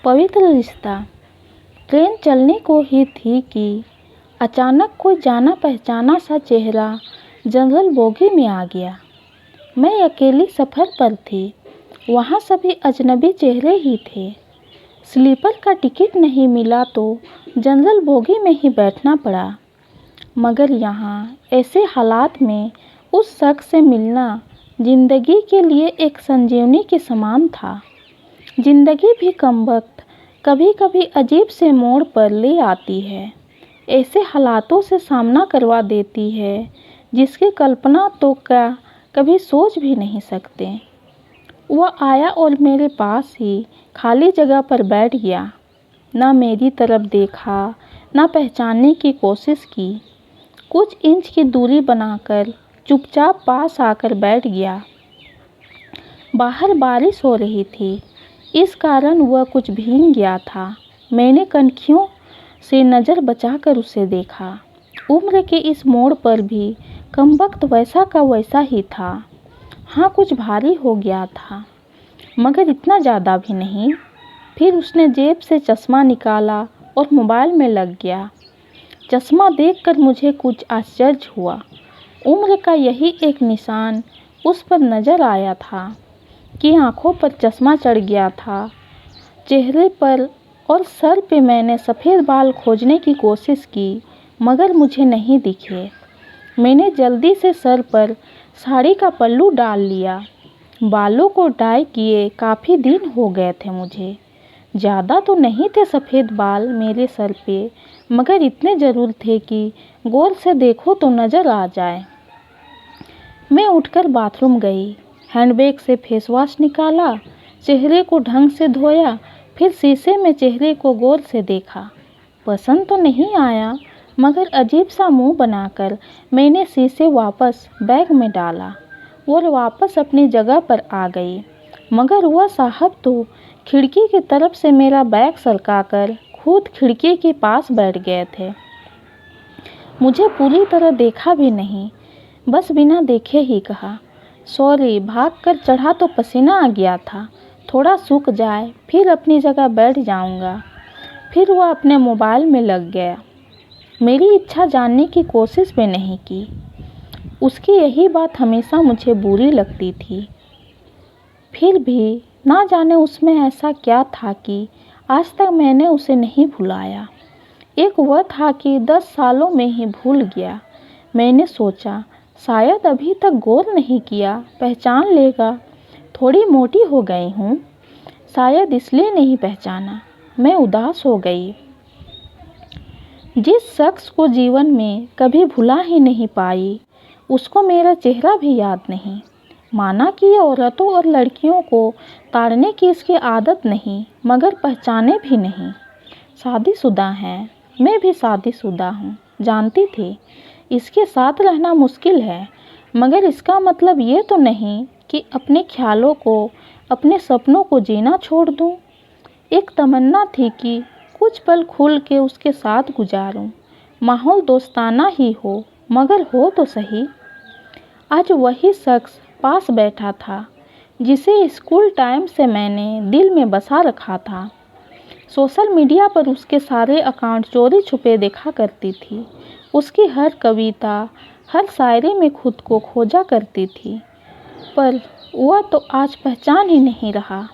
पवित्र रिश्ता। ट्रेन चलने को ही थी कि अचानक कोई जाना पहचाना सा चेहरा जनरल बोगी में आ गया। मैं अकेली सफ़र पर थी, वहाँ सभी अजनबी चेहरे ही थे। स्लीपर का टिकट नहीं मिला तो जनरल बोगी में ही बैठना पड़ा। मगर यहाँ ऐसे हालात में उस शख्स से मिलना ज़िंदगी के लिए एक संजीवनी के समान था। ज़िंदगी भी कमबख्त कभी कभी अजीब से मोड़ पर ले आती है, ऐसे हालातों से सामना करवा देती है जिसकी कल्पना तो क्या कभी सोच भी नहीं सकते। वह आया और मेरे पास ही खाली जगह पर बैठ गया। ना मेरी तरफ देखा, ना पहचानने की कोशिश की। कुछ इंच की दूरी बनाकर चुपचाप पास आकर बैठ गया। बाहर बारिश हो रही थी, इस कारण वह कुछ भीग गया था। मैंने कनखियों से नज़र बचाकर उसे देखा। उम्र के इस मोड़ पर भी कमबख्त वैसा का वैसा ही था। हाँ, कुछ भारी हो गया था, मगर इतना ज़्यादा भी नहीं। फिर उसने जेब से चश्मा निकाला और मोबाइल में लग गया। चश्मा देखकर मुझे कुछ आश्चर्य हुआ। उम्र का यही एक निशान उस पर नज़र आया था कि आंखों पर चश्मा चढ़ गया था। चेहरे पर और सर पे मैंने सफ़ेद बाल खोजने की कोशिश की, मगर मुझे नहीं दिखे। मैंने जल्दी से सर पर साड़ी का पल्लू डाल लिया। बालों को डाई किए काफ़ी दिन हो गए थे मुझे। ज़्यादा तो नहीं थे सफ़ेद बाल मेरे सर पे, मगर इतने ज़रूर थे कि गौर से देखो तो नज़र आ जाए। मैं उठकर बाथरूम गई, हैंडबैग से फेस वॉश निकाला, चेहरे को ढंग से धोया, फिर शीशे में चेहरे को गौर से देखा। पसंद तो नहीं आया, मगर अजीब सा मुंह बनाकर मैंने शीशे वापस बैग में डाला और वापस अपनी जगह पर आ गई। मगर वह साहब तो खिड़की की तरफ से मेरा बैग सरकाकर खुद खिड़की के पास बैठ गए थे। मुझे पूरी तरह देखा भी नहीं, बस बिना देखे ही कहा, सॉरी, भाग कर चढ़ा तो पसीना आ गया था, थोड़ा सूख जाए फिर अपनी जगह बैठ जाऊंगा। फिर वह अपने मोबाइल में लग गया। मेरी इच्छा जानने की कोशिश भी नहीं की। उसकी यही बात हमेशा मुझे बुरी लगती थी। फिर भी ना जाने उसमें ऐसा क्या था कि आज तक मैंने उसे नहीं भुलाया। एक वह था कि 10 सालों में ही भूल गया। मैंने सोचा शायद अभी तक गौर नहीं किया, पहचान लेगा। थोड़ी मोटी हो गई हूँ, शायद इसलिए नहीं पहचाना। मैं उदास हो गई। जिस शख्स को जीवन में कभी भुला ही नहीं पाई, उसको मेरा चेहरा भी याद नहीं। माना कि ये औरतों और लड़कियों को ताड़ने की इसकी आदत नहीं, मगर पहचाने भी नहीं। शादीशुदा है, मैं भी शादीशुदा हूँ, जानती थी। इसके साथ रहना मुश्किल है, मगर इसका मतलब ये तो नहीं कि अपने ख्यालों को, अपने सपनों को जीना छोड़ दूँ। एक तमन्ना थी कि कुछ पल खुल के उसके साथ गुजारूं। माहौल दोस्ताना ही हो, मगर हो तो सही। आज वही शख्स पास बैठा था जिसे स्कूल टाइम से मैंने दिल में बसा रखा था। सोशल मीडिया पर उसके सारे अकाउंट चोरी छुपे देखा करती थी। उसकी हर कविता, हर शायरी में खुद को खोजा करती थी, पर वह तो आज पहचान ही नहीं रहा।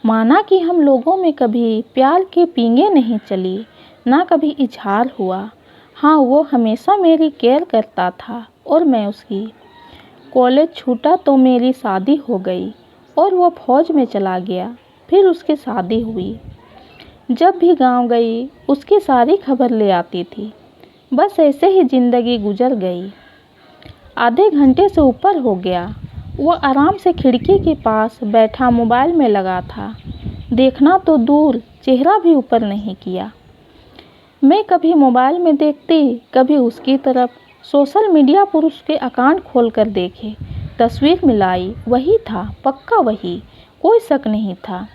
माना कि हम लोगों में कभी प्यार के पींगे नहीं चली, ना कभी इजहार हुआ। हाँ, वो हमेशा मेरी केयर करता था और मैं उसकी। कॉलेज छूटा तो मेरी शादी हो गई और वो फौज में चला गया। फिर उसकी शादी हुई। जब भी गांव गई उसकी सारी खबर ले आती थी। बस ऐसे ही ज़िंदगी गुजर गई। आधे घंटे से ऊपर हो गया। वह आराम से खिड़की के पास बैठा मोबाइल में लगा था। देखना तो दूर, चेहरा भी ऊपर नहीं किया। मैं कभी मोबाइल में देखती, कभी उसकी तरफ। सोशल मीडिया पर उसके अकाउंट खोलकर देखे, तस्वीर मिलाई, वही था, पक्का वही, कोई शक नहीं था।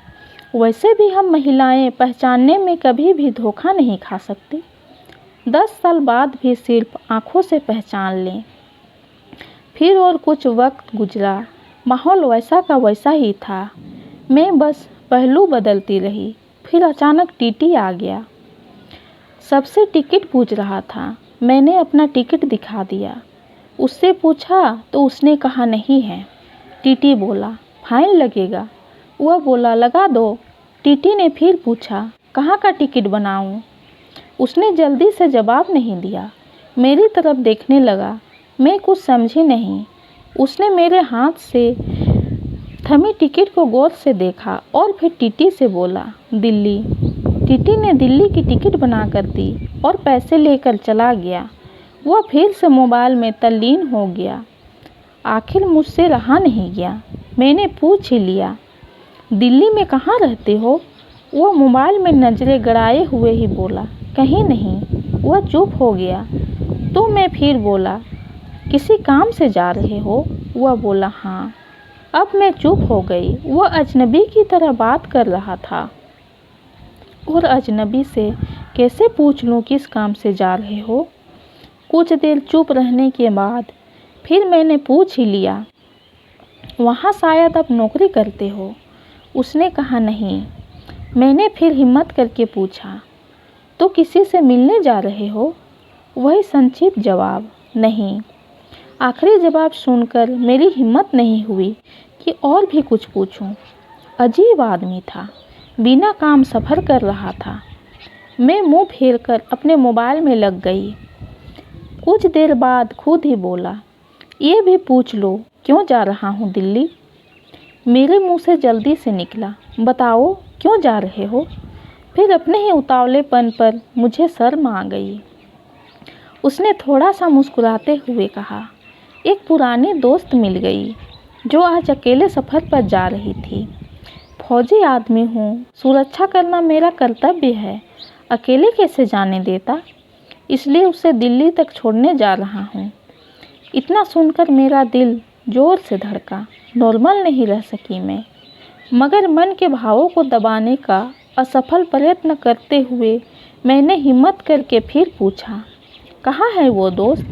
वैसे भी हम महिलाएं पहचानने में कभी भी धोखा नहीं खा सकती। 10 साल बाद भी सिर्फ आंखों से पहचान लें। फिर और कुछ वक्त गुजरा, माहौल वैसा का वैसा ही था। मैं बस पहलू बदलती रही। फिर अचानक टीटी आ गया। सबसे टिकट पूछ रहा था। मैंने अपना टिकट दिखा दिया। उससे पूछा तो उसने कहा नहीं है। टीटी बोला फाइन लगेगा। वह बोला लगा दो। टीटी ने फिर पूछा कहाँ का टिकट बनाऊं? उसने जल्दी से जवाब नहीं दिया। मेरी तरफ देखने लगा। मैं कुछ समझी नहीं। उसने मेरे हाथ से थमी टिकट को गौर से देखा और फिर टीटी से बोला दिल्ली। टीटी ने दिल्ली की टिकट बनाकर दी और पैसे लेकर चला गया। वह फिर से मोबाइल में तल्लीन हो गया। आखिर मुझसे रहा नहीं गया। मैंने पूछ ही लिया दिल्ली में कहाँ रहते हो? वह मोबाइल में नजरें गड़ाए हुए ही बोला कहीं नहीं। वह चुप हो गया तो मैं फिर बोला किसी काम से जा रहे हो? वह बोला हाँ। अब मैं चुप हो गई। वह अजनबी की तरह बात कर रहा था और अजनबी से कैसे पूछ लूँ किस काम से जा रहे हो? कुछ देर चुप रहने के बाद फिर मैंने पूछ ही लिया वहाँ शायद आप नौकरी करते हो? उसने कहा नहीं। मैंने फिर हिम्मत करके पूछा तो किसी से मिलने जा रहे हो? वही संक्षिप्त जवाब नहीं। आखिरी जवाब सुनकर मेरी हिम्मत नहीं हुई कि और भी कुछ पूछूं। अजीब आदमी था। बिना काम सफ़र कर रहा था। मैं मुंह फेरकर अपने मोबाइल में लग गई। कुछ देर बाद खुद ही बोला ये भी पूछ लो क्यों जा रहा हूँ दिल्ली? मेरे मुंह से जल्दी से निकला बताओ क्यों जा रहे हो? फिर अपने ही उतावलेपन पर मुझे शर्म आ गई। उसने थोड़ा सा मुस्कुराते हुए कहा एक पुरानी दोस्त मिल गई जो आज अकेले सफ़र पर जा रही थी। फौजी आदमी हूँ, सुरक्षा करना मेरा कर्तव्य है। अकेले कैसे जाने देता? इसलिए उसे दिल्ली तक छोड़ने जा रहा हूँ। इतना सुनकर मेरा दिल जोर से धड़का। नॉर्मल नहीं रह सकी मैं, मगर मन के भावों को दबाने का असफल प्रयत्न करते हुए मैंने हिम्मत करके फिर पूछा कहाँ है वो दोस्त?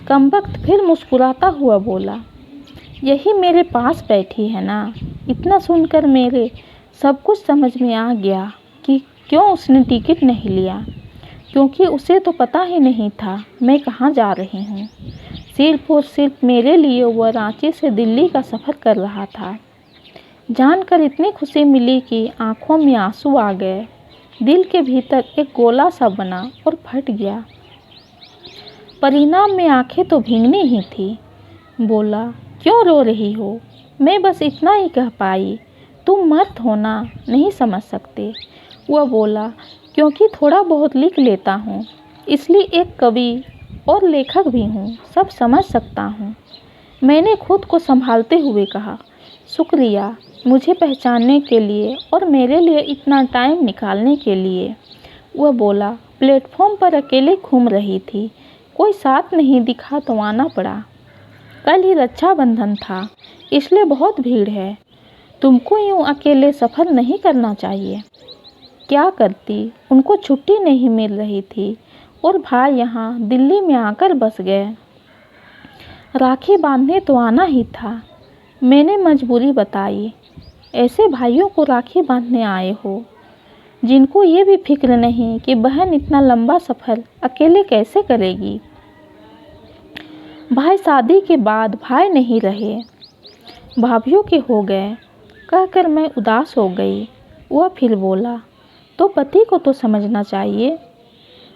कमबख्त फिर मुस्कुराता हुआ बोला यही मेरे पास बैठी है ना। इतना सुनकर मेरे सब कुछ समझ में आ गया कि क्यों उसने टिकट नहीं लिया, क्योंकि उसे तो पता ही नहीं था मैं कहाँ जा रही हूँ। सिर्फ और सिर्फ मेरे लिए वह रांची से दिल्ली का सफ़र कर रहा था। जानकर इतनी खुशी मिली कि आंखों में आंसू आ गए। दिल के भीतर एक गोला सा बना और फट गया। परिणाम में आंखें तो भीगनी ही थी। बोला क्यों रो रही हो? मैं बस इतना ही कह पाई तुम मर्द हो ना, नहीं समझ सकते। वह बोला क्योंकि थोड़ा बहुत लिख लेता हूँ, इसलिए एक कवि और लेखक भी हूँ, सब समझ सकता हूँ। मैंने खुद को संभालते हुए कहा शुक्रिया मुझे पहचानने के लिए और मेरे लिए इतना टाइम निकालने के लिए। वह बोला प्लेटफॉर्म पर अकेले घूम रही थी, कोई साथ नहीं दिखा तो आना पड़ा। कल ही रक्षाबंधन था, इसलिए बहुत भीड़ है। तुमको यूँ अकेले सफ़र नहीं करना चाहिए। क्या करती, उनको छुट्टी नहीं मिल रही थी और भाई यहाँ दिल्ली में आकर बस गए। राखी बांधने तो आना ही था। मैंने मजबूरी बताई। ऐसे भाइयों को राखी बांधने आए हो जिनको ये भी फिक्र नहीं कि बहन इतना लंबा सफ़र अकेले कैसे करेगी। भाई शादी के बाद भाई नहीं रहे, भाभीयों के हो गए। कहकर मैं उदास हो गई। वह फिर बोला तो पति को तो समझना चाहिए,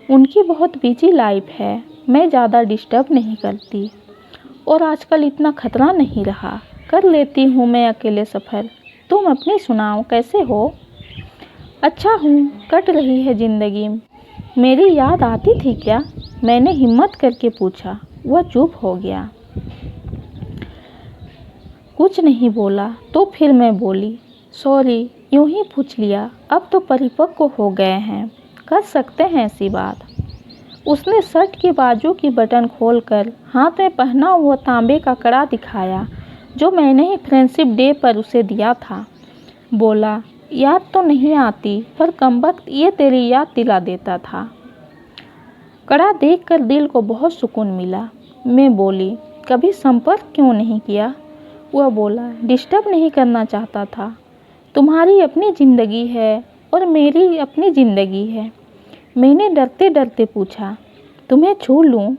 उनकी बहुत बिजी लाइफ है, मैं ज़्यादा डिस्टर्ब नहीं करती और आजकल इतना खतरा नहीं रहा, कर लेती हूँ मैं अकेले सफ़र। तुम अपनी सुनाओ कैसे हो? अच्छा हूँ, कट रही है ज़िंदगी। मेरी याद आती थी क्या? मैंने हिम्मत करके पूछा। वह चुप हो गया, कुछ नहीं बोला। तो फिर मैं बोली सॉरी, यूँ ही पूछ लिया, अब तो परिपक्व हो गए हैं, कर सकते हैं ऐसी बात। उसने शर्ट की बाजू की बटन खोलकर हाथ में पहना हुआ तांबे का कड़ा दिखाया जो मैंने ही फ्रेंडशिप डे पर उसे दिया था। बोला याद तो नहीं आती, पर कमबख्त ये तेरी याद दिला देता था। कड़ा देखकर दिल को बहुत सुकून मिला। मैं बोली कभी संपर्क क्यों नहीं किया? वह बोला डिस्टर्ब नहीं करना चाहता था। तुम्हारी अपनी ज़िंदगी है और मेरी अपनी ज़िंदगी है। मैंने डरते डरते पूछा, तुम्हें छू लूँ?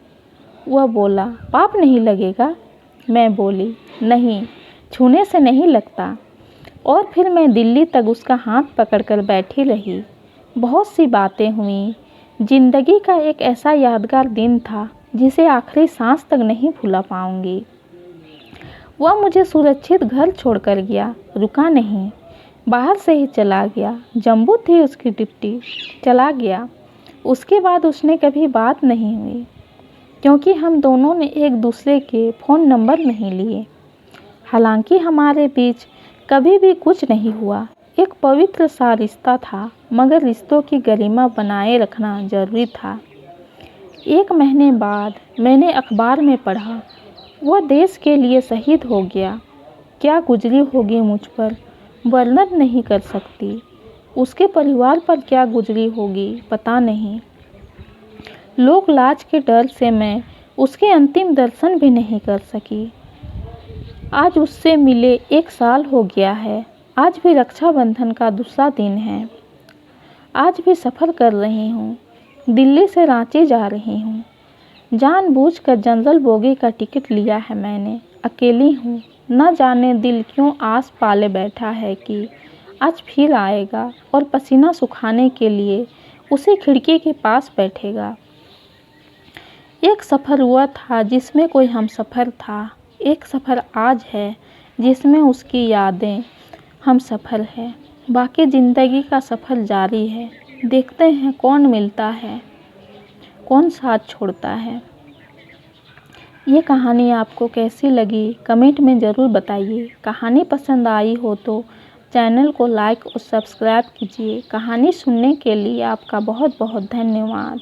वह बोला, पाप नहीं लगेगा? मैं बोली, नहीं, छूने से नहीं लगता। और फिर मैं दिल्ली तक उसका हाथ पकड़कर बैठी रही। बहुत सी बातें हुईं। ज़िंदगी का एक ऐसा यादगार दिन था जिसे आखिरी सांस तक नहीं भुला पाऊंगी। वह मुझे सुरक्षित घर छोड़कर गया, रुका नहीं, बाहर से ही चला गया। जम्बू थी उसकी डिप्टी, चला गया। उसके बाद उसने कभी बात नहीं हुई, क्योंकि हम दोनों ने एक दूसरे के फ़ोन नंबर नहीं लिए। हालांकि हमारे बीच कभी भी कुछ नहीं हुआ। एक पवित्र सा रिश्ता था, मगर रिश्तों की गरिमा बनाए रखना जरूरी था। 1 महीने बाद मैंने अखबार में पढ़ा, वह देश के लिए शहीद हो गया। क्या गुजरी होगी मुझ पर, वर्णन नहीं कर सकती। उसके परिवार पर क्या गुजरी होगी, पता नहीं। लोक लाज के डर से मैं उसके अंतिम दर्शन भी नहीं कर सकी। आज उससे मिले 1 साल हो गया है। आज भी रक्षाबंधन का दूसरा दिन है। आज भी सफ़र कर रही हूँ, दिल्ली से रांची जा रही हूँ। जानबूझकर जनरल बोगी का टिकट लिया है मैंने। अकेली हूँ, न जाने दिल क्यों आस पाले बैठा है कि आज फिर आएगा और पसीना सुखाने के लिए उसी खिड़की के पास बैठेगा। एक सफ़र हुआ था जिसमें कोई हमसफ़र था। एक सफ़र आज है जिसमें उसकी यादें हम सफ़र है। बाकी ज़िंदगी का सफ़र जारी है। देखते हैं कौन मिलता है, कौन साथ छोड़ता है। ये कहानी आपको कैसी लगी कमेंट में ज़रूर बताइए। कहानी पसंद आई हो तो चैनल को लाइक और सब्सक्राइब कीजिए। कहानी सुनने के लिए आपका बहुत बहुत धन्यवाद।